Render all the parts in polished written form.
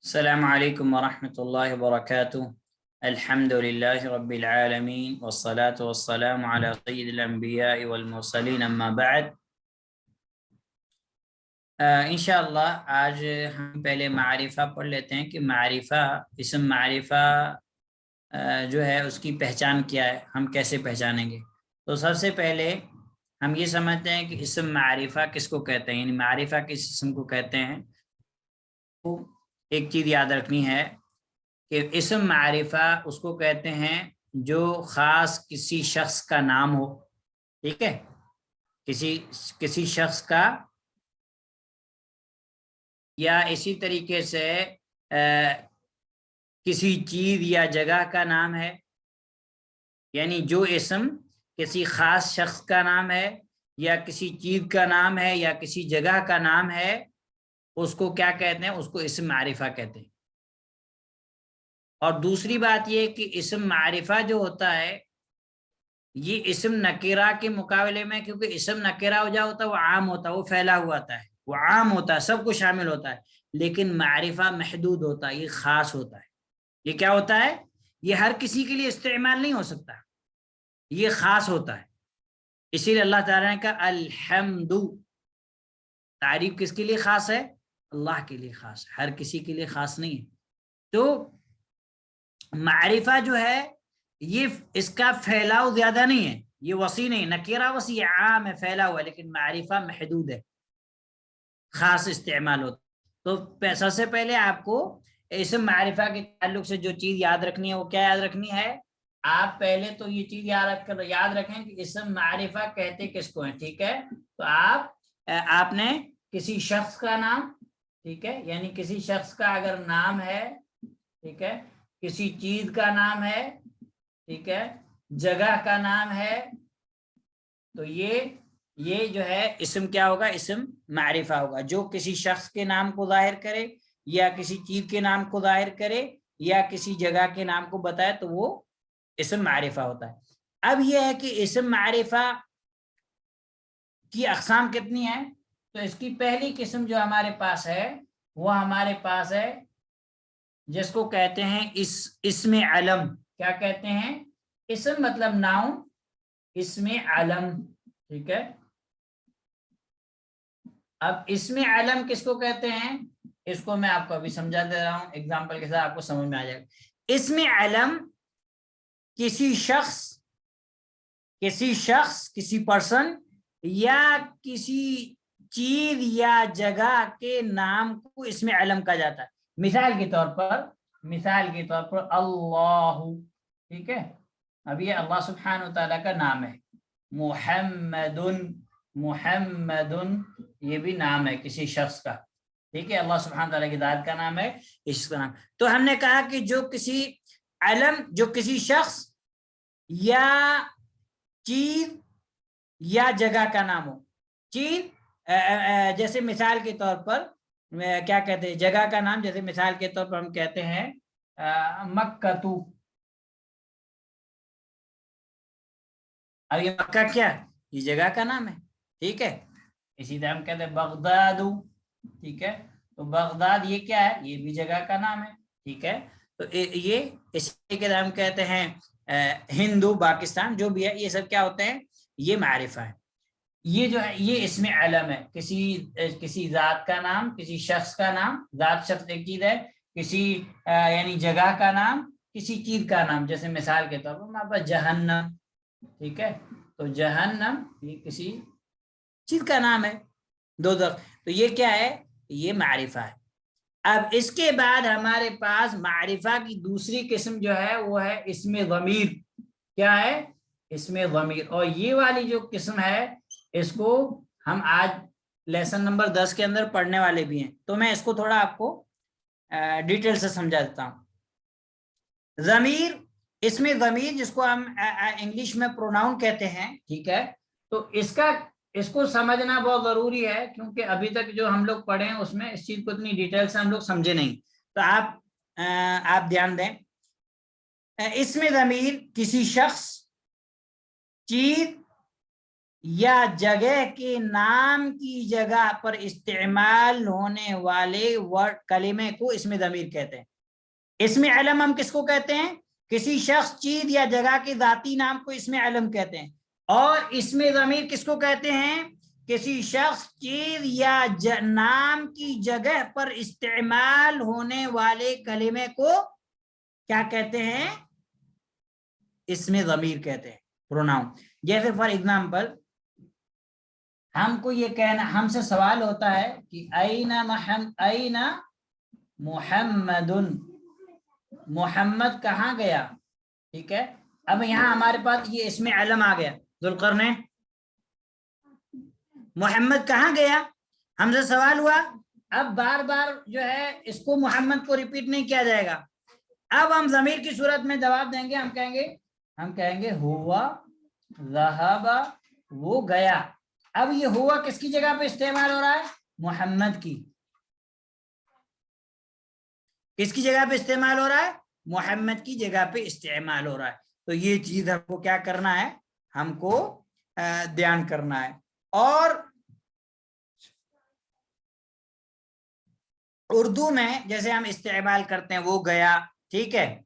السلام علیکم ورحمۃ اللہ وبرکاتہ۔ الحمد للہ رب العالمین والصلاة والسلام علی سید الانبیاء والمرسلین اما بعد۔ انشاءاللہ آج ہم پہلے معرفہ پڑھ لیتے ہیں کہ معرفہ، اسم معرفہ جو ہے اس کی پہچان کیا ہے، ہم کیسے پہچانیں گے۔ تو سب سے پہلے ہم یہ سمجھتے ہیں کہ اسم معرفہ کس کو کہتے ہیں، یعنی معرفہ کس اسم کو کہتے ہیں۔ ایک چیز یاد رکھنی ہے کہ اسم معرفہ اس کو کہتے ہیں جو خاص کسی شخص کا نام ہو، ٹھیک ہے، کسی شخص کا، یا اسی طریقے سے کسی چیز یا جگہ کا نام ہے، یعنی جو اسم کسی خاص شخص کا نام ہے یا کسی چیز کا نام ہے یا کسی جگہ کا نام ہے، اس کو کیا کہتے ہیں، اس کو اسم معرفہ کہتے ہیں۔ اور دوسری بات یہ کہ اسم معرفہ جو ہوتا ہے یہ اسم نکرہ کے مقابلے میں، کیونکہ اسم نکرہ ہو جا ہوتا ہے وہ عام ہوتا ہے، وہ پھیلا ہوا ہوتا ہے، وہ عام ہوتا ہے، سب کو شامل ہوتا ہے، لیکن معرفہ محدود ہوتا ہے، یہ خاص ہوتا ہے۔ یہ کیا ہوتا ہے؟ یہ ہر کسی کے لیے استعمال نہیں ہو سکتا، یہ خاص ہوتا ہے۔ اسی لیے اللہ تعالیٰ نے کہا الحمد، تعریف کس کے لیے خاص ہے؟ اللہ کے لیے خاص ہے، ہر کسی کے لیے خاص نہیں ہے۔ تو معرفہ جو ہے یہ اس کا پھیلاؤ زیادہ نہیں ہے، یہ وسیع نہیں، نکرہ وسیع عام ہے، پھیلا ہوا ہے، لیکن معرفہ محدود ہے، خاص استعمال ہوتا ہے۔ تو سب سے پہلے آپ کو اسم معرفہ کے تعلق سے جو چیز یاد رکھنی ہے وہ کیا یاد رکھنی ہے؟ آپ پہلے تو یہ چیز یاد رکھیں کہ اسم معرفہ کہتے کس کو ہیں، ٹھیک ہے۔ تو آپ نے کسی شخص کا نام، ٹھیک ہے، یعنی کسی شخص کا اگر نام ہے، ٹھیک ہے، کسی چیز کا نام ہے، ٹھیک ہے، جگہ کا نام ہے، تو یہ جو ہے اسم کیا ہوگا؟ اسم معرفہ ہوگا، جو کسی شخص کے نام کو ظاہر کرے یا کسی چیز کے نام کو ظاہر کرے یا کسی جگہ کے نام کو بتائے تو وہ اسم معرفہ ہوتا ہے۔ اب یہ ہے کہ اسم معرفہ کی اقسام کتنی ہیں؟ تو اس کی پہلی قسم جو ہمارے پاس ہے وہ ہمارے پاس ہے جس کو کہتے ہیں اسم علم۔ کیا کہتے ہیں؟ اسم مطلب ناؤن، اسم علم، ٹھیک ہے۔ اب اسم علم کس کو کہتے ہیں؟ اس کو میں آپ کو ابھی سمجھا دے رہا ہوں، اگزامپل کے ساتھ آپ کو سمجھ میں آ جائے گا۔ اسم علم کسی شخص، کسی پرسن یا کسی چیز یا جگہ کے نام کو اسم علم کہا جاتا ہے۔ مثال کے طور پر اللہ، ٹھیک ہے، اب یہ اللہ سبحانہ وتعالیٰ کا نام ہے۔ محمد یہ بھی نام ہے کسی شخص کا، ٹھیک ہے، اللہ سبحانہ وتعالیٰ کی ذات کا نام ہے، اس کا نام۔ تو ہم نے کہا کہ جو کسی علم، جو کسی شخص یا چیز یا جگہ کا نام ہو، چیز جیسے مثال کے طور پر کیا کہتے ہیں، جگہ کا نام، جیسے مثال کے طور پر ہم کہتے ہیں مکہ، اب یہ مکہ کیا ہے؟ یہ جگہ کا نام ہے، ٹھیک ہے۔ اسی طرح ہم کہتے ہیں بغداد، ٹھیک ہے، تو بغداد یہ کیا ہے؟ یہ بھی جگہ کا نام ہے، ٹھیک ہے۔ تو یہ اسی کے ہم کہتے ہیں ہندو، پاکستان، جو بھی ہے، یہ سب کیا ہوتے ہیں؟ یہ معرفہ ہے۔ یہ جو ہے یہ اسم علم ہے، کسی ذات کا نام، کسی شخص کا نام، ذات شخص ایک چیز ہے، کسی یعنی جگہ کا نام، کسی چیز کا نام، جیسے مثال کے طور پر ہمارے پاس جہنم، ٹھیک ہے، تو جہنم یہ کسی چیز کا نام ہے، دوزخ، تو یہ کیا ہے؟ یہ معرفہ ہے۔ اب اس کے بعد ہمارے پاس معرفہ کی دوسری قسم جو ہے وہ ہے اسم ضمیر۔ کیا ہے؟ اسم ضمیر۔ اور یہ والی جو قسم ہے اس کو ہم آج لیسن نمبر 10 کے اندر پڑھنے والے بھی ہیں، تو میں اس کو تھوڑا آپ کو ڈیٹیل سے سمجھا دیتا ہوں۔ ضمیر، اسم ضمیر جس کو ہم انگلش میں پروناؤن کہتے ہیں، ٹھیک ہے، تو اس کو سمجھنا بہت ضروری ہے، کیونکہ ابھی تک جو ہم لوگ پڑھے ہیں اس میں اس چیز کو اتنی ڈیٹیل سے ہم لوگ سمجھے نہیں، تو آپ دھیان دیں۔ اسم ضمیر کسی شخص، چیز یا جگہ کے نام کی جگہ پر استعمال ہونے والے ورڈ کلمے کو اسم ضمیر کہتے ہیں. اسم علم ہم کس کو کہتے ہیں؟ کسی شخص چیز یا جگہ کے ذاتی نام کو اسم علم کہتے ہیں. اور اسم ضمیر کس کو کہتے ہیں؟ کسی شخص چیز یا نام کی جگہ پر استعمال ہونے والے کلمے کو کیا کہتے ہیں؟ اسم ضمیر کہتے ہیں، پروناؤن. جیسے فار ایگزامپل ہم کو یہ کہنا، ہم سے سوال ہوتا ہے کہ این محمد، محمد کہاں گیا؟ ٹھیک ہے، اب یہاں ہمارے پاس یہ اسم علم آ گیا، ذوالقرنین. محمد کہاں گیا؟ ہم سے سوال ہوا. اب بار بار جو ہے اس کو محمد کو ریپیٹ نہیں کیا جائے گا. اب ہم ضمیر کی صورت میں جواب دیں گے، ہم کہیں گے ہوا ذہب، وہ گیا. اب یہ ہوا کس کی جگہ پہ استعمال ہو رہا ہے؟ محمد کی. کس کی جگہ پہ استعمال ہو رہا ہے؟ محمد کی جگہ پہ استعمال ہو رہا ہے. تو یہ چیز ہم کو کیا کرنا ہے؟ ہم کو دھیان کرنا ہے. اور اردو میں جیسے ہم استعمال کرتے ہیں وہ گیا، ٹھیک ہے،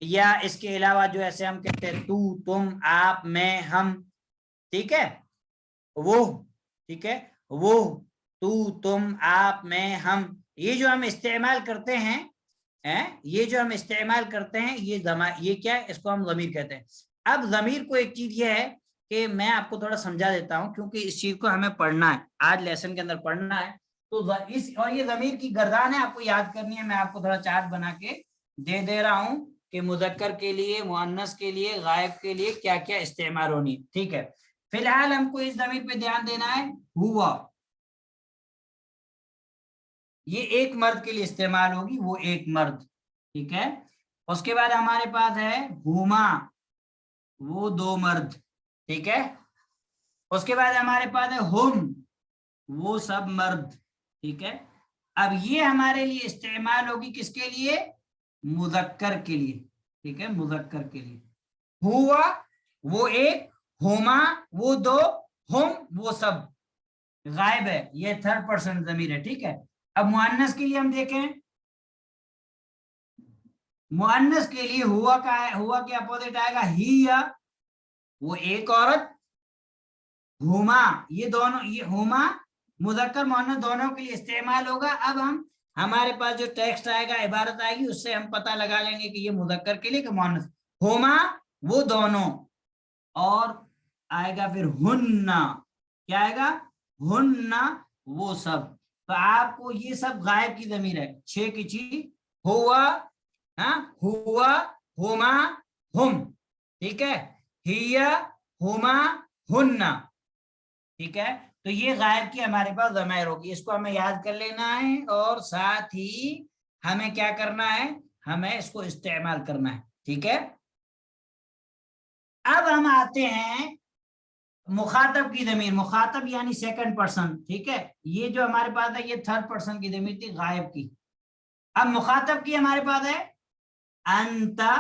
یا اس کے علاوہ جو ایسے ہم کہتے ہیں تو، تم، آپ، میں، ہم، ٹھیک ہے، وہ، ٹھیک ہے، وہ، تو، تم، آپ، میں، ہم، یہ جو ہم استعمال کرتے ہیں، یہ کیا ہے؟ اس کو ہم ضمیر کہتے ہیں. اب ضمیر کو ایک چیز یہ ہے کہ میں آپ کو تھوڑا سمجھا دیتا ہوں کیونکہ اس چیز کو ہمیں پڑھنا ہے، آج لیسن کے اندر پڑھنا ہے. تو اور یہ ضمیر کی گردان ہے، آپ کو یاد کرنی ہے. میں آپ کو تھوڑا چارٹ بنا کے دے رہا ہوں کہ مذکر کے لیے، مؤنث کے لیے، غائب کے لیے کیا کیا استعمال ہونی. ٹھیک ہے، فی الحال ہم کو اس ضمیر پہ دھیان دینا ہے. ہوا یہ ایک مرد کے لیے استعمال ہوگی، وہ ایک مرد، ٹھیک ہے. اس کے بعد ہمارے پاس ہے ہما، وہ دو مرد، ٹھیک ہے. اس کے بعد ہمارے پاس ہے ہم، وہ سب مرد، ٹھیک ہے. اب یہ ہمارے لیے استعمال ہوگی کس کے لیے؟ مذکر کے لیے، ٹھیک ہے، مذکر کے لیے. ہوا وہ ایک، ہما وہ دو، ہم وہ سب. غائب ہے، یہ تھرڈ پرسن ضمیر ہے، ٹھیک ہے. اب مؤنث کے لیے ہم دیکھیں، مؤنث کے لیے ہوا کا ہے، ہوا کے اپوزٹ آئے گا ہی، یا وہ ایک عورت. ہما یہ دونوں، یہ ہما مذکر مؤنث دونوں کے لیے استعمال ہوگا. اب ہمارے پاس جو ٹیکسٹ آئے گا، عبارت آئے گی، اس سے ہم پتہ لگا لیں گے کہ یہ مذکر کے لیے کہ مؤنث. ہما وہ دونوں، اور آئے گا پھر ہننا، کیا آئے گا؟ ہننا وہ سب. تو آپ کو یہ سب غائب کی ضمیر ہے، 6 کی چیز. ہوا، ہوا، ہما، ہم، ٹھیک ہے، ہیا، ہما، ہننا، ٹھیک ہے. تو یہ غائب کی ہمارے پاس ضمیر ہوگی، اس کو ہمیں یاد کر لینا ہے. اور ساتھ ہی ہمیں کیا کرنا ہے؟ ہمیں اس کو استعمال کرنا ہے، ٹھیک ہے. اب ہم آتے ہیں مخاطب کی ضمیر. مخاطب یعنی سیکنڈ پرسن، ٹھیک ہے. یہ جو ہمارے پاس ہے یہ تھرڈ پرسن کی ضمیر تھی، غائب کی. اب مخاطب کی ہمارے پاس ہے انتا،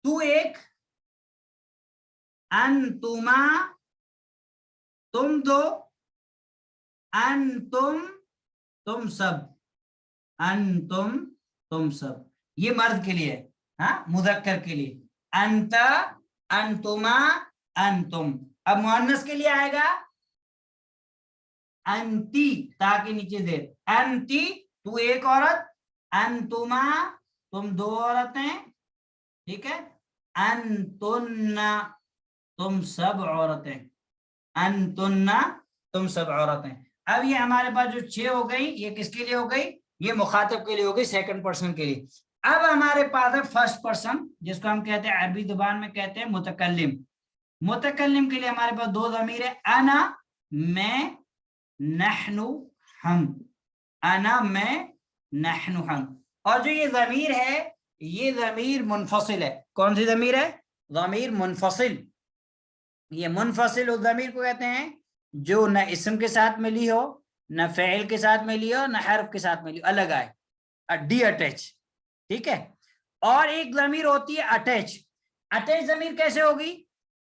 تو ایک، انتما تم دو، انتم تم سب، انتم تم سب. یہ مرد کے لیے، مذکر کے لیے انتا، انتما، انتم. اب مؤنث کے لیے آئے گا انتی، تا کے نیچے زیر، انتی تو ایک عورت، انتما تم دو عورتیں، ٹھیک ہے، انتن تم سب عورتیں، انتن تم سب عورتیں. اب یہ ہمارے پاس جو 6 ہو گئی، یہ کس کے لیے ہو گئی؟ یہ مخاطب کے لیے ہو گئی، سیکنڈ پرسن کے لیے. اب ہمارے پاس ہے فرسٹ پرسن، جس کو ہم کہتے ہیں عربی زبان میں کہتے ہیں متکلم. متکلم کے لیے ہمارے پاس دو ضمیر ہے، انا میں، نحنو ہم، انا میں، نحنو ہم. اور جو یہ ضمیر ہے یہ ضمیر منفصل ہے. کون سی ضمیر ہے؟ ضمیر منفصل. یہ منفصل اس ضمیر کو کہتے ہیں جو نہ اسم کے ساتھ ملی ہو، نہ فعل کے ساتھ ملی ہو، نہ حرف کے ساتھ ملی ہو، الگ آئے، ڈی اٹیچ، ٹھیک ہے. اور ایک ضمیر ہوتی ہے اٹیچ. اٹیچ ضمیر کیسے ہوگی؟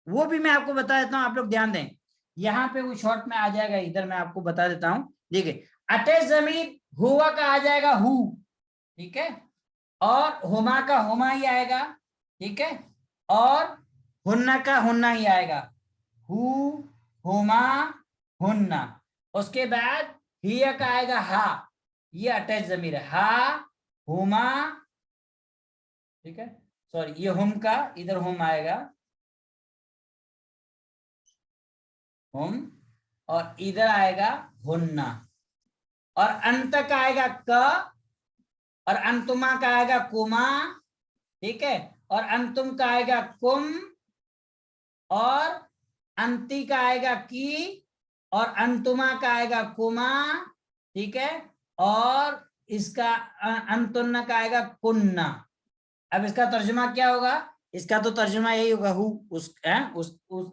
وہ بھی میں آپ کو بتا دیتا ہوں, آپ لوگ دھیان دیں. یہاں پہ وہ شارٹ میں آ جائے گا, ادھر میں آپ کو بتا دیتا ہوں. دیکھیے اٹیچ ضمیر ہوا کا آ جائے گا ہو, ٹھیک ہے, اور ہما کا ہما ہی آئے گا, ٹھیک ہے, اور ہننا کا ہننا ہی آئے گا, ہو ہما ہننا. اس کے بعد ہیا کا آئے گا ہا, یہ اٹیچ ضمیر ہے, ہا ہما, ٹھیک ہے, سوری یہ ہم کا ادھر ہم آئے گا, ہم, اور ادھر آئے گا ہننا, اور انت کا آئے گا ک, اور انتما کا آئے گا کما, ٹھیک ہے, اور انتم کا آئے گا کم, اور انتی کا آئے گا کی, اور انتما کا آئے گا کما, ٹھیک ہے, اور اس کا انتن کا آئے گا کننا. اب اس کا ترجمہ کیا ہوگا؟ اس کا تو ترجمہ یہی ہوگا ہو, اس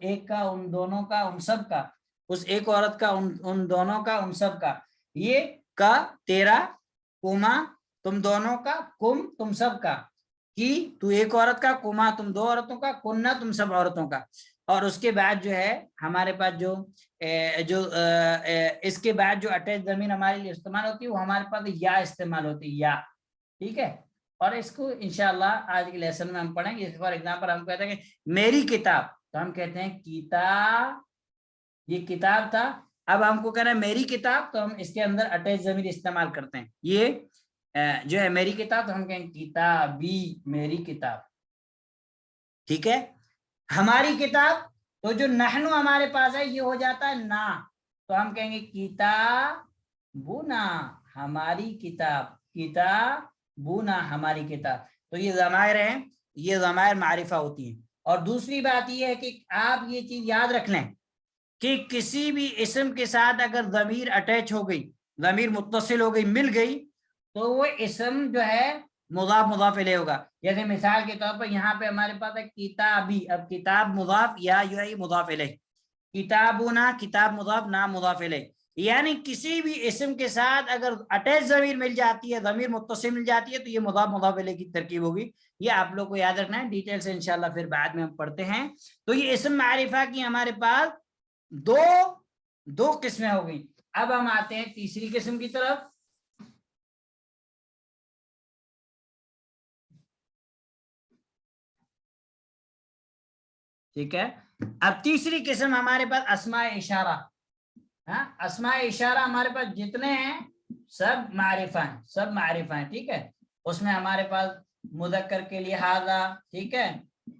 ایک کا, ان دونوں کا, ان سب کا, اس ایک عورت کا, ان دونوں کا, ان سب کا, یہ کا تیرا, کما تم دونوں کا, کم تم سب کا, کی تو ایک عورت کا, کما تم دو عورتوں کا, کننا تم سب عورتوں کا. اور اس کے بعد جو ہے ہمارے پاس جو اس کے بعد جو اٹیچ ضمیر ہمارے لیے استعمال ہوتی ہے وہ ہمارے پاس یا استعمال ہوتی ہے, یا, ٹھیک ہے. اور اس کو انشاءاللہ آج کے لیسن میں ہم پڑھیں گے. فار ایگزامپل ہم کہتے ہیں کہ میری کتاب, تو ہم کہتے ہیں کتاب, یہ کتاب تھا, اب ہم کو کہنا ہے میری کتاب, تو ہم اس کے اندر اٹیچ ضمیر استعمال کرتے ہیں. یہ جو ہے میری کتاب, تو ہم کہیں کتابی, میری کتاب, ٹھیک ہے. ہماری کتاب, تو جو نحنو ہمارے پاس ہے یہ ہو جاتا ہے نا, تو ہم کہیں گے کتابنا, ہماری کتاب, کتابنا ہماری کتاب. تو یہ ضمائر ہیں, یہ ضمائر معرفہ ہوتی ہیں. اور دوسری بات یہ ہے کہ آپ یہ چیز یاد رکھ لیں کہ کسی بھی اسم کے ساتھ اگر ضمیر اٹیچ ہو گئی, ضمیر متصل ہو گئی, مل گئی, تو وہ اسم جو ہے مضاف مضاف الیہ ہوگا. جیسے مثال کے طور پر یہاں پہ ہمارے پاس ہے کتابی, اب کتاب مضاف, یا جو ہے مضاف الیہ, کتابنا کتاب مضاف, نام مضاف الیہ. یعنی کسی بھی اسم کے ساتھ اگر اٹیچ ضمیر مل جاتی ہے, ضمیر متصل مل جاتی ہے, تو یہ مضاف مضاف الیہ کی ترکیب ہوگی. یہ آپ لوگ کو یاد رکھنا ہے, ڈیٹیل سے انشاءاللہ پھر بعد میں ہم پڑھتے ہیں. تو یہ اسم معرفہ کی ہمارے پاس دو قسمیں ہو گئی. اب ہم آتے ہیں تیسری قسم کی طرف. ٹھیک ہے, اب تیسری قسم ہمارے پاس اسماء اشارہ. ہاں, اسماء اشارہ ہمارے پاس جتنے ہیں سب معرفہ ہیں, سب معرفہ ہیں, ٹھیک ہے. اس میں ہمارے پاس مذکر کے لیے ہاذا, ٹھیک ہے,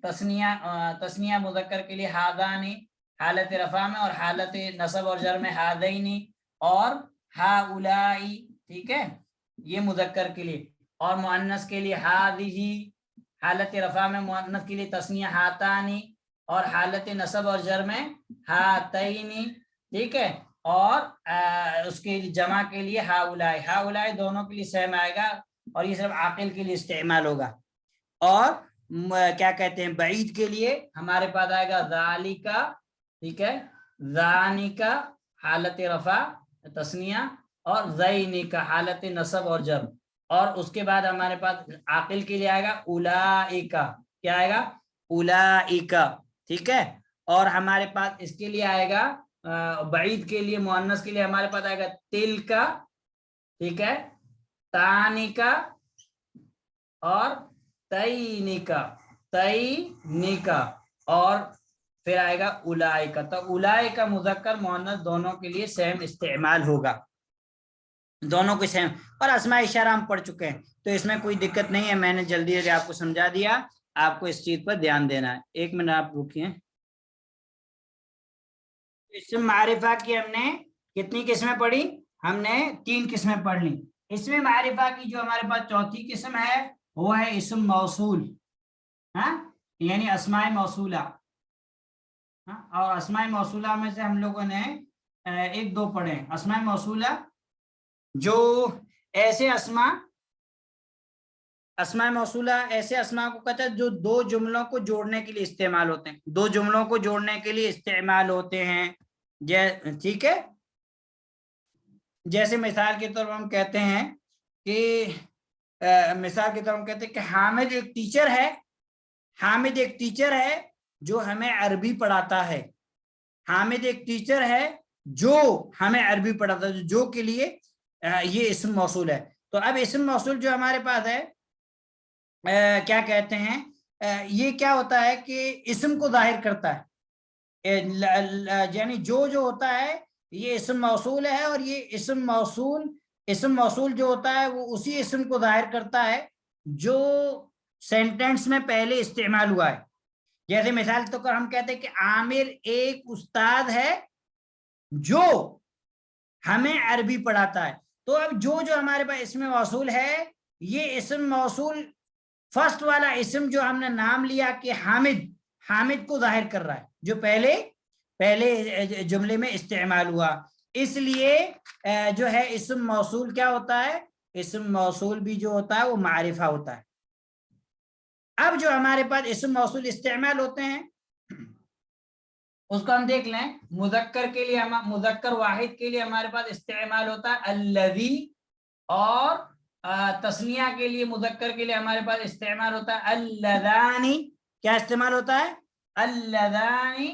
تسنیہ مذکر کے لیے ہاذانی حالت رفع میں, اور حالت نصب اور جر میں ہاذینی, اور ہاؤلائی, ٹھیک ہے, یہ مذکر کے لیے. اور مؤنث کے لیے ہاذیہی, حالت رفع میں مؤنث کے لیے تسنیہ ہاتانی, اور حالت نصب اور جر میں ہاتینی, ٹھیک ہے. اور اس کے جمع کے لیے ہاؤلائی, ہاؤلائی دونوں کے لیے سیم آئے گا, اور یہ صرف عاقل کے لیے استعمال ہوگا. اور کیا کہتے ہیں بعید کے لیے ہمارے پاس آئے گا ذالکا, ٹھیک ہے, ذانکا حالت رفع تسنیہ, اور زینکا حالت نصب اور جر. اور اس کے بعد ہمارے پاس عاقل کے لیے آئے گا اولائکا, کیا آئے گا, اولائکا, ٹھیک ہے. اور ہمارے پاس اس کے لیے آئے گا بعید کے لیے مؤنث کے لیے ہمارے پاس آئے گا تلکا, ٹھیک ہے, تانکا, اور تینکا, تینکا, اور پھر آئے گا اولائکا. تو اولائکا مذکر مؤنث دونوں کے لیے سیم استعمال ہوگا, دونوں کو سیم. اور اسماء اشارہ ہم پڑھ چکے ہیں, تو اس میں کوئی دقت نہیں ہے, میں نے جلدی سے آپ کو سمجھا دیا. آپ کو اس چیز پر دھیان دینا ہے. ایک منٹ آپ رکیے. اسم معرفہ کی ہم نے کتنی قسمیں پڑھی؟ ہم نے 3 قسمیں پڑھ لی. اسم معرفہ کی جو ہمارے پاس چوتھی قسم ہے وہ ہے اسم موصول, ہاں, یعنی اسماء موصولہ. اور اسماء موصولہ میں سے ہم لوگوں نے 1-2 پڑھے. اسماء موصولہ جو ایسے اسماء موصولہ ایسے اسماء کو کہتے ہیں جو 2 جملوں کو جوڑنے کے لیے استعمال ہوتے ہیں, 2 جملوں کو جوڑنے کے لیے استعمال ہوتے ہیں, ٹھیک ہے. جیسے مثال کے طور پر ہم کہتے ہیں کہ مثال کے طور پر ہم کہتے ہیں کہ حامد ایک ٹیچر ہے, حامد ایک ٹیچر ہے, جو ہمیں عربی پڑھاتا ہے. حامد ایک ٹیچر ہے جو ہمیں عربی پڑھاتا ہے, جو کے لیے یہ اسم موصول ہے. تو اب اسم موصول جو ہمارے پاس ہے کیا کہتے ہیں, یہ کیا ہوتا ہے کہ اسم کو ظاہر کرتا ہے, یعنی جو ہوتا ہے یہ اسم موصول ہے, اور یہ اسم موصول جو ہوتا ہے وہ اسی اسم کو ظاہر کرتا ہے جو سینٹینس میں پہلے استعمال ہوا ہے. جیسے مثال تو کر ہم کہتے ہیں کہ عامر ایک استاد ہے جو ہمیں عربی پڑھاتا ہے. تو اب جو ہمارے پاس اسم موصول ہے, یہ اسم موصول فرسٹ والا اسم جو ہم نے نام لیا کہ حامد کو ظاہر کر رہا ہے, جو پہلے جملے میں استعمال ہوا. اس لیے جو ہے اسم موصول کیا ہوتا ہے, اسم موصول بھی جو ہوتا ہے وہ معرفہ ہوتا ہے. اب جو ہمارے پاس اسم موصول استعمال ہوتے ہیں اس کو ہم دیکھ لیں. مذکر کے لیے مذکر واحد کے لیے ہمارے پاس استعمال ہوتا ہے الذی, اور تسنیہ کے لیے مذکر کے لیے ہمارے پاس استعمال ہوتا ہے اللذانی. کیا استعمال ہوتا ہے؟ اللذانی.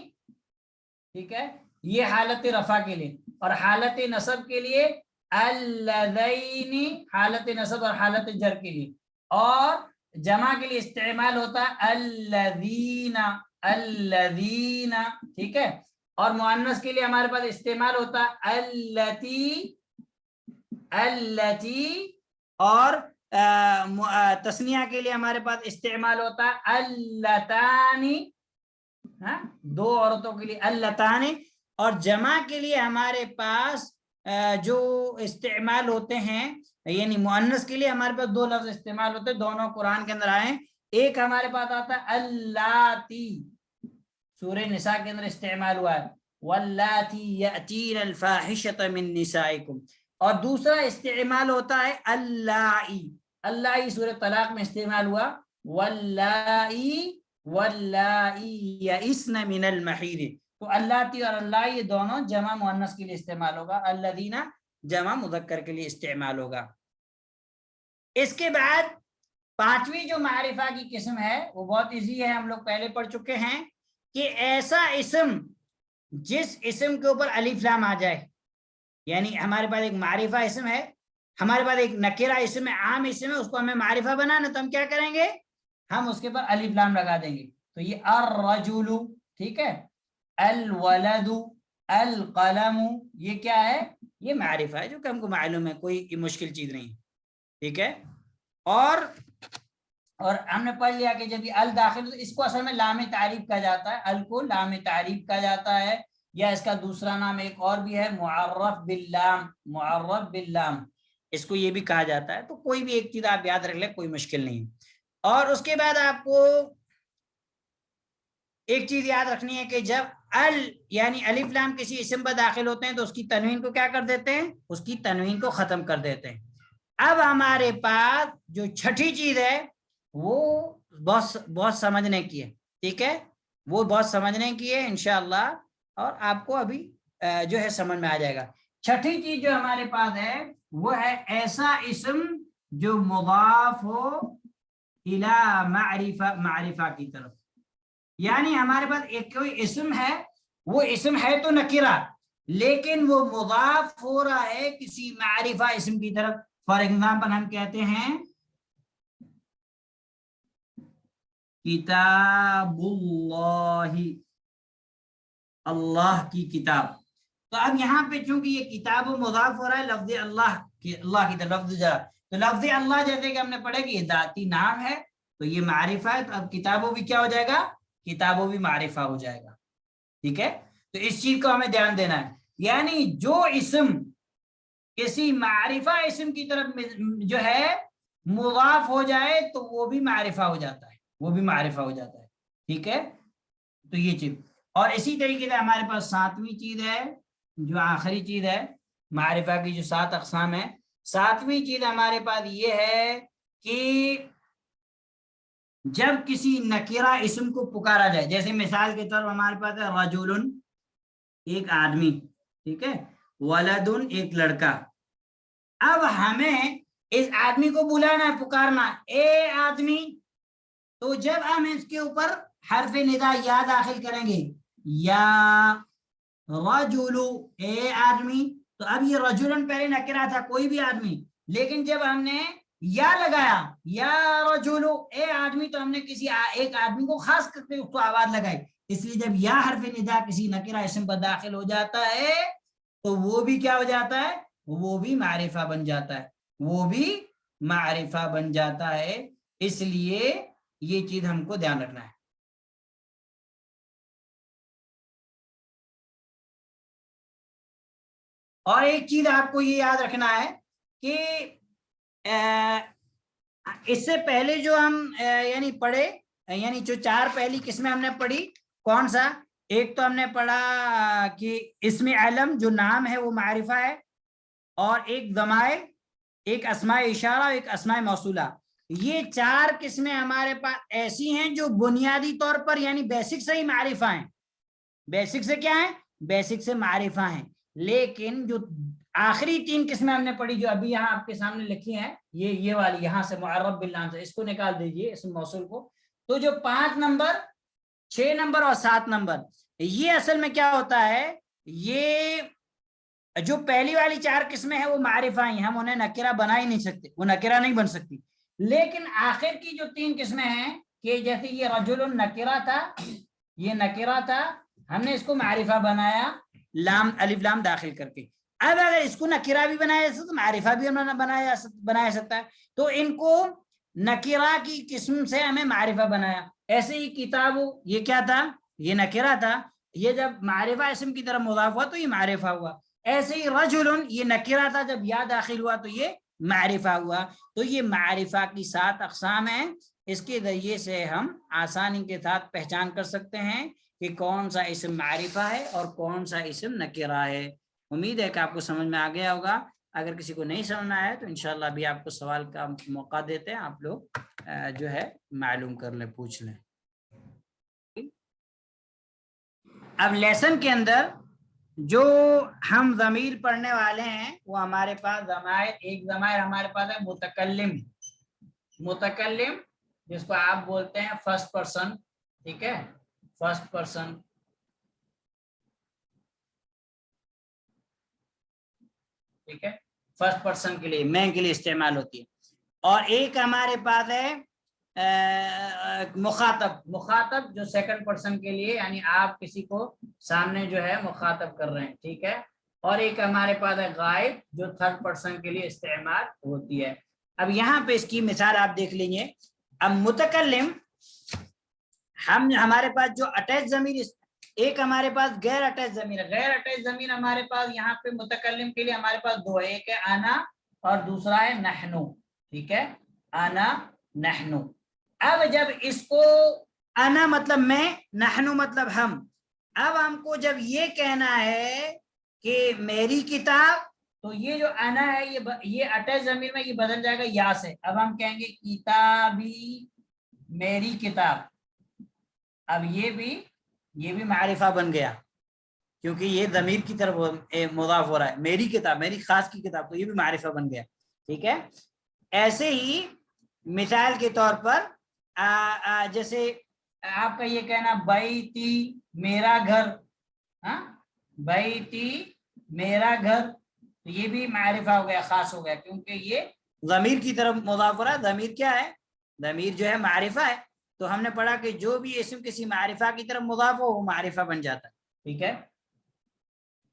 ٹھیک ہے, یہ حالت رفع کے لیے. اور حالت نصب کے لیے اللذینی, حالت نصب اور حالت جر کے لیے. اور جمع کے لیے استعمال ہوتا ہے الذین. ٹھیک ہے, اور مؤنث کے لیے ہمارے پاس استعمال ہوتا ہے التی, اور تسنیہ کے لیے ہمارے پاس استعمال ہوتا ہے اللتانی, دو عورتوں کے لیے اللتانی. اور جمع کے لیے ہمارے پاس جو استعمال ہوتے ہیں, یعنی مؤنث کے لیے ہمارے پاس دو لفظ استعمال ہوتے ہیں, دونوں قرآن کے اندر آئے. ایک ہمارے پاس آتا ہے اللاتی, سورہ نساء کے اندر استعمال ہوا ہے واللاتی یأتین الفاحشۃ من نسائکم. اور دوسرا استعمال ہوتا ہے اللائی, اللائی سورہ طلاق میں استعمال ہوا واللائی یئسن من المحیض. تو اللاتی اور اللائی یہ دونوں جمع مؤنث کے لیے استعمال ہوگا, الذین جمع مذکر کے لیے استعمال ہوگا. اس کے بعد پانچویں جو معرفہ کی قسم ہے وہ بہت ایزی ہے, ہم لوگ پہلے پڑھ چکے ہیں کہ ایسا اسم جس اسم کے اوپر الف لام آ جائے. یعنی ہمارے پاس ایک معرفہ اسم ہے, ہمارے پاس ایک نکرہ اسم ہے, عام اسم ہے, اس کو ہمیں معرفہ بنانا, تو ہم کیا کریں گے, ہم اس کے اوپر الف لام لگا دیں گے. تو یہ الرجل, ٹھیک ہے, الولد, القلم, یہ کیا ہے, یہ معرفہ ہے جو کہ ہم کو معلوم ہے, کوئی مشکل چیز نہیں. ٹھیک ہے, اور ہم نے پڑھ لیا کہ جب یہ ال داخل, اس کو اصل میں لام تعریف کہا جاتا ہے, ال کو لام تعریف کہا جاتا ہے, یا اس کا دوسرا نام ایک اور بھی ہے معرف باللام, معرف باللام اس کو یہ بھی کہا جاتا ہے. تو کوئی بھی ایک چیز آپ یاد رکھ لیں, کوئی مشکل نہیں. اور اس کے بعد آپ کو ایک چیز یاد رکھنی ہے کہ جب یعنی الف لام کسی اسم پر داخل ہوتے ہیں تو اس کی تنوین کو کیا کر دیتے ہیں, اس کی تنوین کو ختم کر دیتے ہیں. اب ہمارے پاس جو چھٹی چیز ہے وہ بہت سمجھنے کی ہے. ٹھیک ہے, وہ بہت سمجھنے کی ہے انشاءاللہ, اور آپ کو ابھی جو ہے سمجھ میں آ جائے گا. چھٹی چیز جو ہمارے پاس ہے وہ ہے ایسا اسم جو مضاف ہو الی معرفہ کی طرف. یعنی ہمارے پاس ایک کوئی اسم ہے, وہ اسم ہے تو نکرہ, لیکن وہ مضاف ہو رہا ہے کسی معرفہ اسم کی طرف. فار ایگزامپل ہم کہتے ہیں کتاب اللہ, اللہ کی کتاب. تو اب یہاں پہ چونکہ یہ کتاب مضاف ہو رہا ہے لفظ اللہ کی طرف, لفظ جا, تو لفظ اللہ جیسے کہ ہم نے پڑھا کہ یہ ذاتی نام ہے تو یہ معرفہ ہے, تو اب کتابوں بھی کیا ہو جائے گا, کتابوں بھی معرفہ ہو جائے گا. ٹھیک ہے, تو اس چیز کو ہمیں دھیان دینا ہے. یعنی جو اسم کسی معرفہ اسم کی طرف جو ہے مضاف ہو جائے تو وہ بھی معرفہ ہو جاتا ہے, وہ بھی معرفہ ہو جاتا ہے. ٹھیک ہے, تو یہ چیز. اور اسی طریقے سے ہمارے پاس ساتویں چیز ہے جو آخری چیز ہے معرفہ کی جو 7 اقسام ہے. ساتویں چیز ہمارے پاس یہ ہے کہ جب کسی نکرہ اسم کو پکارا جائے, جیسے مثال کے طور پر ہمارے پاس ہے رجل, ایک آدمی, ٹھیک ہے, ولد, ایک لڑکا. اب ہمیں اس آدمی کو بلانا ہے, پکارنا, اے آدمی. تو جب ہم اس کے اوپر حرف ندا یا داخل کریں گے، یا رجل اے آدمی، تو اب یہ رجلن پہلے نکرہ تھا کوئی بھی آدمی، لیکن جب ہم نے یا لگایا یا رجل اے آدمی تو ہم نے کسی ایک آدمی کو خاص کر کے اس کو آواز لگائی، اس لیے جب یا حرف ندا کسی نکرہ اسم پر داخل ہو جاتا ہے تو وہ بھی کیا ہو جاتا ہے، وہ بھی معرفہ بن جاتا ہے، وہ بھی معرفہ بن جاتا ہے، اس لیے یہ چیز ہم کو دھیان رکھنا ہے۔ اور ایک چیز آپ کو یہ یاد رکھنا ہے کہ اس سے پہلے جو ہم یعنی پڑھے، یعنی جو چار پہلی قسمیں ہم نے پڑھی، کون سا؟ ایک تو ہم نے پڑھا کہ اسم علم جو نام ہے وہ معرفہ ہے، اور ایک ضمائر، ایک اسماء اشارہ، ایک اسماء موصولہ۔ یہ چار قسمیں ہمارے پاس ایسی ہیں جو بنیادی طور پر یعنی بیسک سے ہی معرفہ ہیں، بیسک سے کیا ہے، بیسک سے معرفہ ہیں، لیکن جو آخری تین قسمیں ہم نے پڑھی جو ابھی یہاں آپ کے سامنے لکھی ہیں، یہ والی یہاں سے معرب باللام سے، اس کو نکال دیجئے اسم موصول کو، تو جو 5 نمبر 6 نمبر اور 7 نمبر یہ اصل میں کیا ہوتا ہے، یہ جو پہلی والی 4 قسمیں ہیں وہ معرفہ ہیں، ہم انہیں نکرہ بنا ہی نہیں سکتے، وہ نکرہ نہیں بن سکتی، لیکن آخر کی جو 3 قسمیں ہیں کہ جیسے یہ رجل نکرہ تھا، یہ نکرہ تھا، ہم نے اس کو معرفہ بنایا لام الف لام داخل کر کے، اب اگر اس کو نکرہ بھی بنایا جا سکتا تو معرفہ بھی بنایا سکتا ہے، تو ان کو نکرہ کی قسم سے ہمیں معرفہ بنایا۔ ایسے ہی کتاب، یہ کیا تھا، یہ نکرہ تھا، یہ جب معرفہ اسم کی طرف مضاف ہوا تو یہ معرفہ ہوا۔ ایسے ہی رجل یہ نکرہ تھا، جب یا داخل ہوا تو یہ معرفہ ہوا۔ تو یہ معرفہ کی 7 اقسام ہیں، اس کے ذریعے سے ہم آسانی کے ساتھ پہچان کر سکتے ہیں کہ کون سا اسم معرفہ ہے اور کون سا اسم نکرہ ہے۔ امید ہے کہ آپ کو سمجھ میں آ گیا ہوگا، اگر کسی کو نہیں سمجھ میں آیا تو انشاءاللہ ابھی آپ کو سوال کا موقع دیتے ہیں، آپ لوگ جو ہے معلوم کر لیں، پوچھ لیں۔ اب لیسن کے اندر جو ہم ضمیر پڑھنے والے ہیں وہ ہمارے پاس ضمائر، ایک ضمائر ہمارے پاس ہے متکلم، متکلم جس کو آپ بولتے ہیں فرسٹ پرسن، ٹھیک ہے، فرسٹ پرسن، ٹھیک ہے، فرسٹ پرسن کے لیے، میں کے لیے استعمال ہوتی ہے۔ اور ایک ہمارے پاس ہے مخاطب، مخاطب جو سیکنڈ پرسن کے لیے، یعنی آپ کسی کو سامنے جو ہے مخاطب کر رہے ہیں، ٹھیک ہے۔ اور ایک ہمارے پاس ہے غائب جو تھرڈ پرسن کے لیے استعمال ہوتی ہے۔ اب یہاں پہ اس کی مثال آپ دیکھ لیں گے۔ اب متکلم، ہمارے پاس جو اٹیچ ضمیر، ایک ہمارے پاس غیر اٹیچ ضمیر ہے، غیر اٹیچ ضمیر ہمارے پاس یہاں پہ متکلم کے لیے ہمارے پاس 2 ہے، ایک ہے انا اور دوسرا ہے نحنو، ٹھیک ہے، انا نحنو۔ اب جب اس کو انا مطلب میں، نحنو مطلب ہم، اب ہم کو جب یہ کہنا ہے کہ میری کتاب، تو یہ جو انا ہے یہ اٹیچ ضمیر میں یہ بدل جائے گا یا سے، اب ہم کہیں گے کتابی، میری کتاب، اب یہ بھی معرفہ بن گیا کیونکہ یہ ضمیر کی طرف مضاف ہو رہا ہے، میری کتاب، میری خاص کی کتاب، تو یہ بھی معرفہ بن گیا، ٹھیک ہے۔ ایسے ہی مثال کے طور پر جیسے آپ کا یہ کہنا بیتی میرا گھر، ہاں بیتی میرا گھر، تو یہ بھی معرفہ ہو گیا، خاص ہو گیا، کیونکہ یہ ضمیر کی طرف مضاف ہو رہا ہے، ضمیر کیا ہے، ضمیر جو ہے معرفہ ہے، تو ہم نے پڑھا کہ جو بھی اسم کسی معرفہ کی طرف مضاف ہو وہ معرفہ بن جاتا ہے، ٹھیک ہے۔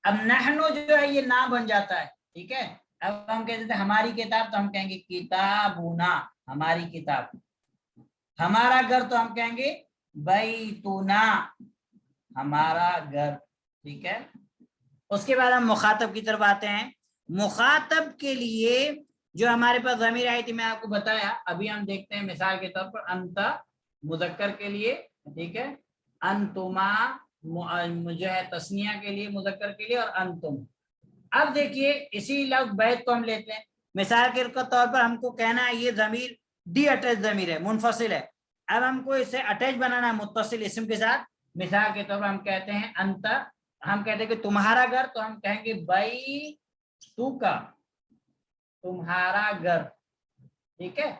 اب نحنو جو ہے یہ نام بن جاتا ہے، ٹھیک ہے، اب ہم کہتے تھے ہماری کتاب، تو ہم کہیں گے کتابنا، ہماری کتاب، ہمارا گھر، تو ہم کہیں گے بیتنا، ہمارا گھر، ٹھیک ہے۔ اس کے بعد ہم مخاطب کی طرف آتے ہیں۔ مخاطب کے لیے جو ہمارے پاس ضمیر آئی تھی میں آپ کو بتایا، ابھی ہم دیکھتے ہیں مثال کے طور پر انتا مذکر کے لیے، ٹھیک ہے، انتما جو ہے تسنیہ کے لیے، مذکر کے لیے، اور انتم۔ اب دیکھیے اسی لفظ بیت کو ہم لیتے ہیں، مثال کے طور پر ہم کو کہنا ہے یہ ضمیر ڈی اٹیچ ضمیر ہے، منفصل ہے، اب ہم کو اسے اٹیچ بنانا ہے متصل اسم کے ساتھ، مثال کے طور پر ہم کہتے ہیں انتا، ہم کہتے ہیں کہ تمہارا گھر، تو ہم کہیں گے بھائی تو کا، تمہارا گھر، ٹھیک ہے،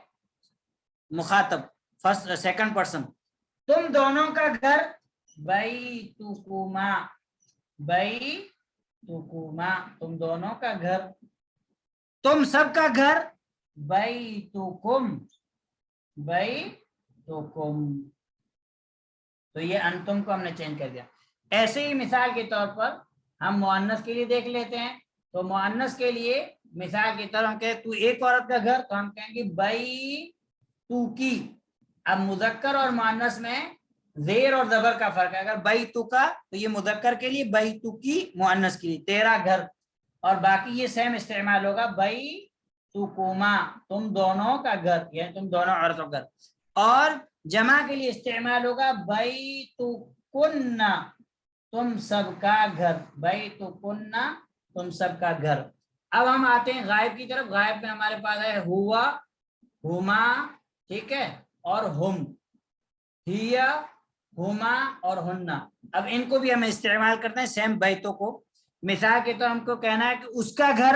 مخاطب فرسٹ سیکنڈ پرسن۔ تم دونوں کا گھر بیتکما، بیتکما تم دونوں کا گھر، تم سب کا گھر بیتکم، بیتکم، تو یہ انتم کو ہم نے چینج کر دیا۔ ایسے ہی مثال کے طور پر ہم مؤنث کے لیے دیکھ لیتے ہیں، تو مؤنث کے لیے مثال کی طرح ہم کہیں تو ایک عورت کا گھر، تو ہم کہیں گے بیتوکی۔ اب مذکر اور مؤنث میں زیر اور زبر کا فرق ہے، اگر بیتوکا تو یہ مذکر کے لیے، بیتوکی مؤنث کے لیے، تیرا گھر، اور باقی یہ سیم استعمال ہوگا بیتکما تم دونوں کا گھر، یعنی تم دونوں عورتوں کا گھر، اور جمع کے لیے استعمال ہوگا بیتکن تم سب کا گھر، بیتکن تم سب کا گھر۔ اب ہم آتے ہیں غائب کی طرف، غائب میں ہمارے پاس ہے ہوا، ہما، ٹھیک ہے، اور ہم، ہیا، ہما اور ہننا۔ اب ان کو بھی ہم استعمال کرتے ہیں سیم بیتوں کو، مثال کے تو ہم کو کہنا ہے کہ اس کا گھر،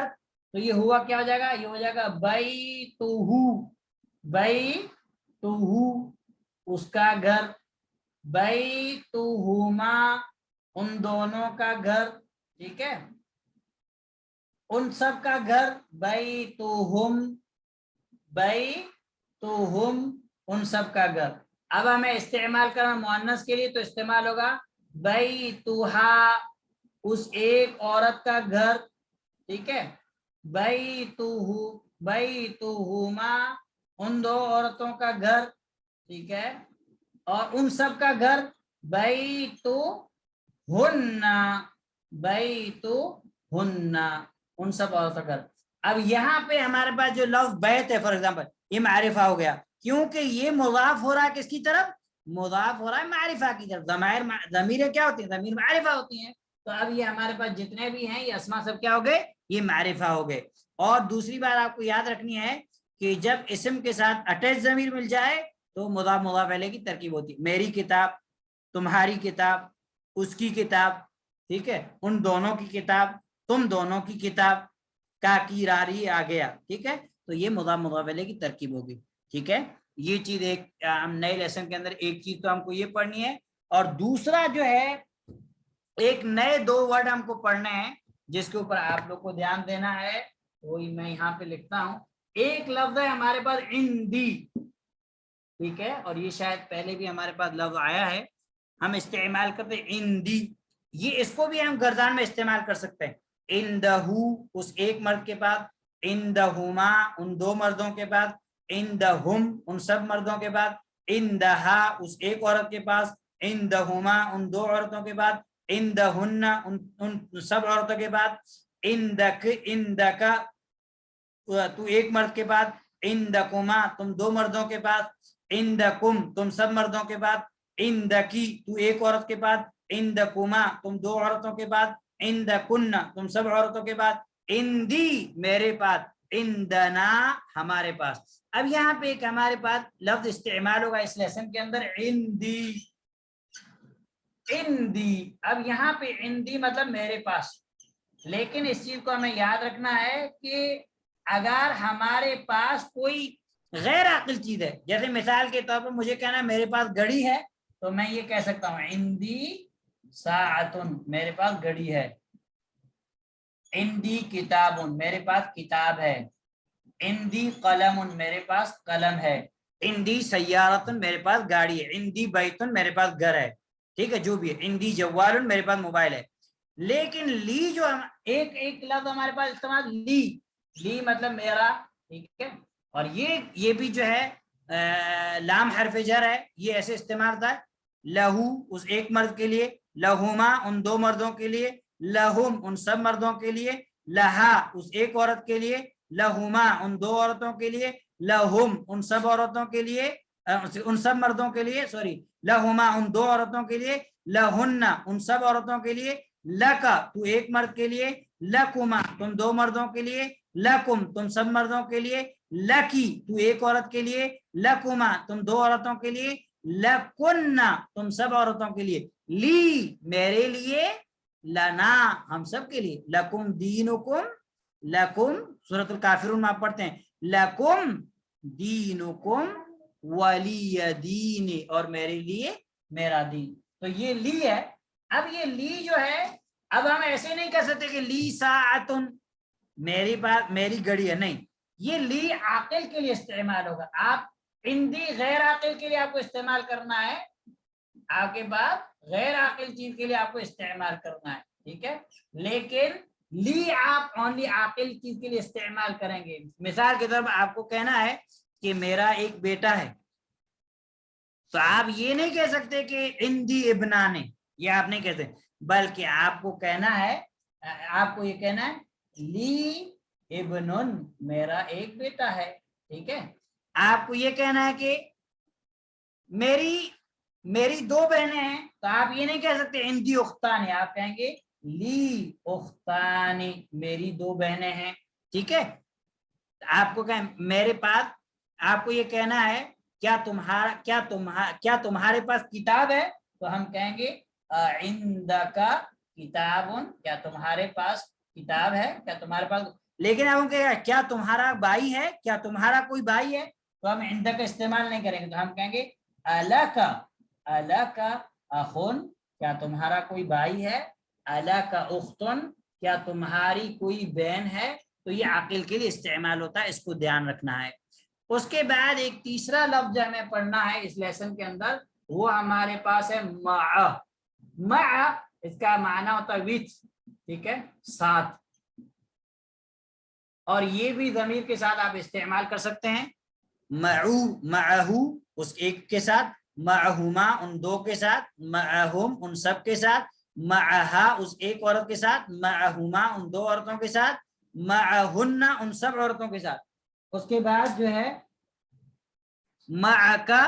تو یہ ہوا کیا ہو جائے گا، یہ ہو جائے گا بیتہو، بیتہو اس کا گھر، بیتہما ان دونوں کا گھر، ٹھیک ہے، ان سب کا گھر، بیتہم، بیتہم ان سب کا گھر۔ اب ہمیں استعمال کرنا مؤنث کے لیے تو استعمال ہوگا بیتہا اس ایک عورت کا گھر، ٹھیک ہے، بیتہو، بیتہما ان دو عورتوں کا گھر، ٹھیک ہے، اور ان سب کا گھر بیتہن، بیتہن ان سب عورتوں کا گھر۔ اب یہاں پہ ہمارے پاس جو لفظ بیت ہے فار ایگزامپل، یہ معرفہ ہو گیا، کیونکہ یہ مضاف ہو رہا ہے کس کی طرف، مضاف ہو رہا ہے معرفہ کی طرف، ضمیریں کیا ہوتی ہیں، ضمیر معرفہ ہوتی ہیں، تو اب یہ ہمارے پاس جتنے بھی ہیں یہ اسما سب کیا ہو گئے، یہ معرفہ ہو گئے۔ اور دوسری بات آپ کو یاد رکھنی ہے کہ جب اسم کے ساتھ اٹیچ ضمیر مل جائے تو مضاف مضاف الیہ کی ترکیب ہوتی ہے، میری کتاب، تمہاری کتاب، اس کی کتاب، ٹھیک ہے، ان دونوں کی کتاب، تم دونوں کی کتاب، کا کی راری آ گیا، ٹھیک ہے، تو یہ مضاف مضاف الیہ کی ترکیب ہوگی، ٹھیک ہے۔ یہ چیز ایک ہم نئے لیسن کے اندر ایک چیز تو ہم کو یہ پڑھنی ہے، اور دوسرا جو ہے ایک نئے دو ورڈ ہم کو پڑھنے ہیں جس کے اوپر آپ لوگ کو دھیان دینا ہے، وہی میں یہاں پہ لکھتا ہوں۔ ایک لفظ ہے ہمارے پاس عندی، ٹھیک ہے، اور یہ شاید پہلے بھی ہمارے پاس لفظ آیا ہے، ہم استعمال کرتے ہیں عندی، یہ اس کو بھی ہم گردان میں استعمال کر سکتے ہیں، عندہو اس ایک مرد کے بعد، عندہما ان دو مردوں کے بعد، عندہم ان سب مردوں کے بعد، عندہا اس ایک عورت کے پاس، عندہما ان دو عورتوں کے بعد، عندہن ان سب عورتوں کے بعد، عندک عندکا تو ایک مرد کے بعد، عندکما تم دو مردوں کے بعد، عندکم تم سب مردوں کے بعد، عندکی تو ایک عورت کے بعد، عندکما تم دو عورتوں کے بعد، عندکن تم سب عورتوں کے بعد، عندی میرے پاس، عندنا ہمارے پاس۔ اب یہاں پہ ایک ہمارے پاس لفظ استعمال ہوگا اس لیسن کے اندر، عندی، عندی، اب یہاں پہ عندی مطلب میرے پاس، لیکن اس چیز کو ہمیں یاد رکھنا ہے کہ اگر ہمارے پاس کوئی غیر عاقل چیز ہے، جیسے مثال کے طور پر مجھے کہنا ہے میرے پاس گھڑی ہے، تو میں یہ کہہ سکتا ہوں عندی ساعتن میرے پاس گھڑی ہے، عندی کتابن میرے پاس کتاب ہے، عندی قلم میرے پاس قلم ہے، عندی سیارتن میرے پاس گاڑی ہے، عندی بیتن میرے پاس گھر ہے، ٹھیک ہے، جو بھی ہے، عندی جوالن میرے پاس موبائل ہے۔ لیکن لی جو ایک لفظ ہمارے پاس استعمال لی، لی مطلب میرا، ٹھیک ہے، اور یہ بھی جو ہے لام حرف جر ہے، یہ ایسے استعمال تھا، لہو اس ایک مرد کے لیے، لہما ان دو مردوں کے لیے، لہم ان سب مردوں کے لیے، لہا اس ایک عورت کے لیے، لہما ان دو عورتوں کے لیے، لہم ان سب عورتوں کے لیے، ان سب مردوں کے لیے، سوری، لہما ان دو عورتوں کے لیے، لہن ان سب عورتوں کے لیے، لکا تو ایک مرد کے لیے، لکما تم دو مردوں کے لیے، لکم تم سب مردوں کے لیے، لکی تو ایک عورت کے لیے، لکما تم دو عورتوں کے لیے، لکن تم سب عورتوں کے لیے، لی میرے لیے، لنا ہم سب کے لیے، لکم دینکم، لکم سورۃ الکافرون میں آپ پڑھتے ہیں لکم دینکم ولی دین اور میرے لیے میرا دین. تو یہ لی ہے. اب یہ لی جو ہے اب ہم ایسے نہیں کہہ سکتے کہ لی ساعتن میری بات میری گھڑی ہے, نہیں, یہ لی عاقل کے لیے استعمال ہوگا. آپ عندی غیر عاقل کے لیے آپ کو استعمال کرنا ہے, آپ کے بعد غیر عاقل چیز کے لیے آپ کو استعمال کرنا ہے, ٹھیک ہے. لیکن لی آپ اونلی عاقل چیز کے لیے استعمال کریں گے. مثال کے طور پر آپ کو کہنا ہے کہ میرا ایک بیٹا ہے, تو آپ یہ نہیں کہہ سکتے کہ عندی ابنانے, یہ آپ نہیں کہتے, بلکہ آپ کو کہنا ہے, آپ کو یہ کہنا ہے لی ابن میرا ایک بیٹا ہے, ٹھیک ہے. آپ کو یہ کہنا ہے کہ میری دو بہنیں ہیں, تو آپ یہ نہیں کہہ سکتے عندی اختانی, آپ کہیں گے لی اختانی میری دو بہنیں ہیں, ٹھیک ہے. آپ کو کہیں میرے پاس, آپ کو یہ کہنا ہے کیا تمہارے پاس کتاب ہے, تو ہم کہیں گے عندک کتاب, کیا تمہارے پاس کتاب ہے, کیا تمہارے پاس. لیکن ہم کہیں گے کیا تمہارا بھائی ہے, کیا تمہارا کوئی بھائی ہے, تو ہم عندک کا استعمال نہیں کریں گے, تو ہم کہیں گے الک اخن کیا تمہارا کوئی بھائی ہے, الک اختن کیا تمہاری کوئی بہن ہے. تو یہ عاقل کے لیے استعمال ہوتا ہے, اس کو دھیان رکھنا ہے. اس کے بعد ایک تیسرا لفظ ہمیں پڑھنا ہے اس لیسن کے اندر, وہ ہمارے پاس ہے مع. مع اس کا معنی ہوتا ہے وچ, ٹھیک ہے, ساتھ. اور یہ بھی ضمیر کے ساتھ آپ استعمال کر سکتے ہیں, معو معہو اس ایک کے ساتھ, معہما ان دو کے ساتھ, معہم ان سب کے ساتھ, معہا اس ایک عورت کے ساتھ, معہما ان دو عورتوں کے ساتھ, معہن ان سب عورتوں کے ساتھ. اس کے بعد جو ہے معکا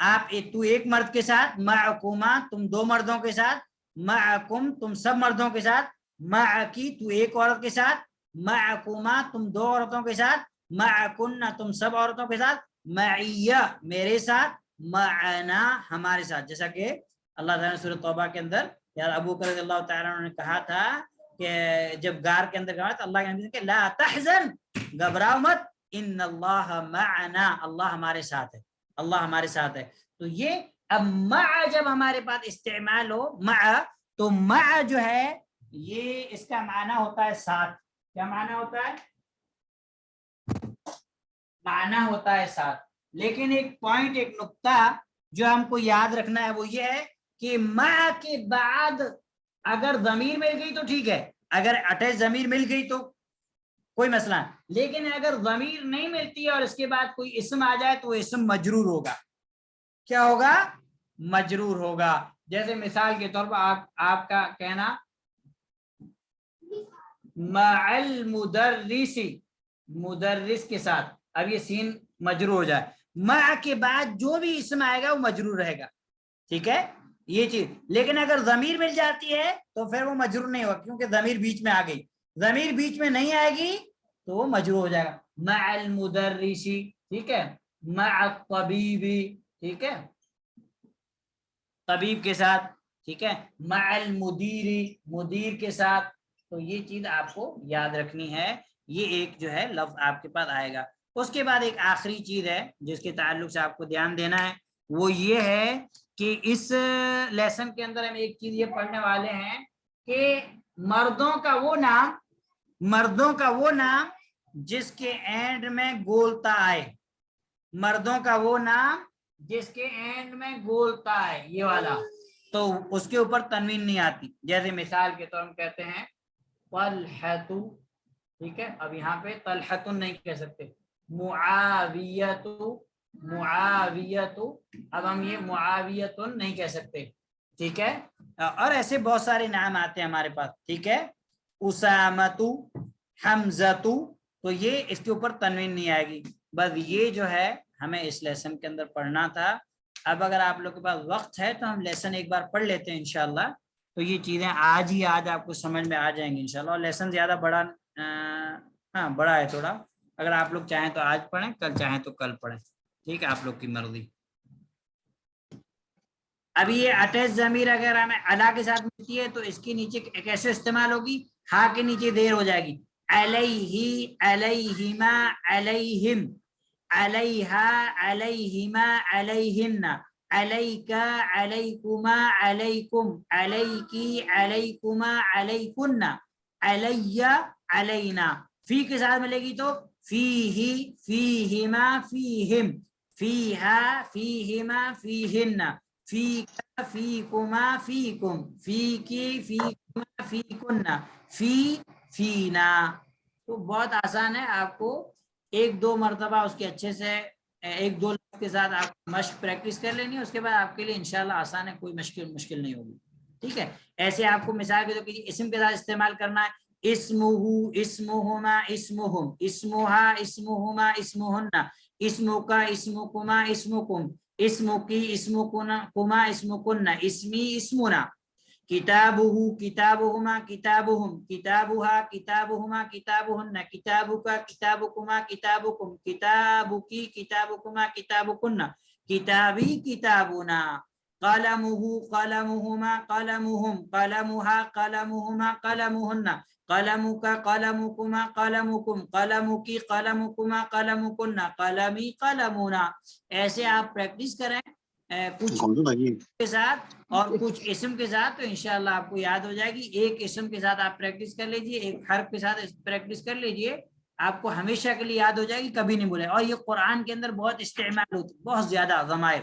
آپ تو ایک مرد کے ساتھ, معکما تم دو مردوں کے ساتھ, معکم تم سب مردوں کے ساتھ, معکی تو ایک عورت کے ساتھ, معکما تم دو عورتوں کے ساتھ, معکن تم سب عورتوں کے ساتھ, معیہ میرے ساتھ, معنا ہمارے ساتھ. جیسا کہ اللہ تعالیٰ نے سورۃ توبہ کے اندر یار ابو بکر رضی اللہ تعالیٰ نے کہا تھا کہ جب غار کے اندر گیا تو اللہ کے نبی نے کہا لا تحزن گھبراؤ مت, ان اللہ معنا اللہ ہمارے ساتھ ہے, اللہ ہمارے ساتھ ہے. تو یہ اب مع جب ہمارے پاس استعمال ہو مع, تو مع جو ہے یہ اس کا معنی ہوتا ہے ساتھ. کیا معنی ہوتا ہے؟ معنی ہوتا ہے ساتھ. لیکن ایک پوائنٹ, ایک نقطہ جو ہم کو یاد رکھنا ہے وہ یہ ہے کہ مع کے بعد اگر ضمیر مل گئی تو ٹھیک ہے, اگر اٹیچ ضمیر مل گئی تو کوئی مسئلہ, لیکن اگر ضمیر نہیں ملتی ہے اور اس کے بعد کوئی اسم آ جائے تو وہ اسم مجرور ہوگا. کیا ہوگا؟ مجرور ہوگا. جیسے مثال کے طور پر آپ کا کہنا مع المدرس, مدرس کے ساتھ, اب یہ سین مجرور ہو جائے, مع کے بعد جو بھی اسم آئے گا وہ مجرور رہے گا, ٹھیک ہے یہ چیز. لیکن اگر ضمیر مل جاتی ہے تو پھر وہ مجرور نہیں ہوگا, کیونکہ ضمیر بیچ میں آ گئی. ضمیر بیچ میں نہیں آئے گی تو وہ مجرور ہو جائے گا. مع المدرسی, ٹھیک ہے, مع الطبیبی, ٹھیک ہے, طبیب کے ساتھ, ٹھیک ہے, مع المدیری مدیر کے ساتھ. تو یہ چیز آپ کو یاد رکھنی ہے, یہ ایک جو ہے لفظ آپ کے پاس آئے گا. اس کے بعد ایک آخری چیز ہے جس کے تعلق سے آپ کو دھیان دینا ہے, وہ یہ ہے کہ اس لیسن کے اندر ہم ایک چیز یہ پڑھنے والے ہیں کہ مردوں کا وہ نام جس کے اینڈ میں گولتا آئے, مردوں کا وہ نام جس کے اینڈ میں گولتا ہے, یہ والا, تو اس کے اوپر تنوین نہیں آتی. جیسے مثال کے طور ہم کہتے ہیں طلحۃ, ٹھیک ہے, اب یہاں پہ طلحۃ نہیں کہہ سکتے, معاویۃ, اب ہم یہ معاویۃ نہیں کہہ سکتے, ٹھیک ہے. اور ایسے بہت سارے نام آتے ہیں ہمارے پاس, ٹھیک ہے, اسامۃ, حمزۃ, تو یہ اس کے اوپر تنوین نہیں آئے گی. بس یہ جو ہے ہمیں اس لیسن کے اندر پڑھنا تھا. اب اگر آپ لوگ کے پاس وقت ہے تو ہم لیسن ایک بار پڑھ لیتے ہیں انشاءاللہ, تو یہ چیزیں آج آپ کو سمجھ میں آ جائیں گی انشاءاللہ. اور لیسن زیادہ بڑا بڑا ہے تھوڑا, اگر آپ لوگ چاہیں تو آج پڑھیں, کل چاہیں تو کل پڑھیں, ٹھیک ہے, آپ لوگ کی مرضی. ابھی یہ اٹیچ ضمیر اگر ہمیں الا کے ساتھ ملتی ہے تو اس کے نیچے کیسے استعمال ہوگی, ہا کے نیچے دیر ہو جائے گی, علیہ, علیہما, علیہم, علیہا علیہما علیہن، علیکا علیکما علیکم، علیکی علیکما علیکن، علی علینا. فی کے ساتھ ملے گی تو فیہی فیہما فیہم، فیہا فیہما فیہن، فیکا فیکما فیکم، فیکی فیکما فیکن، فی فینا. تو بہت آسان ہے، آپ کو ایک دو مرتبہ اس کے اچھے سے ایک دو لفظ کے ساتھ آپ مشق پریکٹس کر لینی ہے، اس کے بعد آپ کے لیے انشاءاللہ آسان ہے، کوئی مشکل نہیں ہوگی. ٹھیک ہے. ایسے آپ کو مثال کے طور پر اسم کے ساتھ استعمال کرنا ہے، اسمہ اسمہما اسمہم، اسمہا اسمہما اسمہن، اسمکا اسمکما اسمکم، اسمکی اسمکما اسمکن، اسمی اسمنا. کتابہ کتابہما کتابہم، کتابہا کتابہما کتابہن، کتابکا کتابکما کتابکم، کتابکی کتابکما کتابکن، کتابی کتابنا. قلمہ قلمہما قلمہم، قلمہا قلمہما قلمہن، قلمکا قلمکما قلمکم، قلمکی قلمکما قلمکن، قلمی قلمنا. ایسے آپ پریکٹس کریں کچھ کے ساتھ اور کچھ اسم کے ساتھ، تو انشاءاللہ آپ کو یاد ہو جائے گی. ایک اسم کے ساتھ آپ پریکٹس کر لیجئے، ایک حرف کے ساتھ پریکٹس کر لیجئے، آپ کو ہمیشہ کے لیے یاد ہو جائے گی، کبھی نہیں بھولے. اور یہ قرآن کے اندر بہت استعمال ہوتی ہے، بہت زیادہ ضمائر.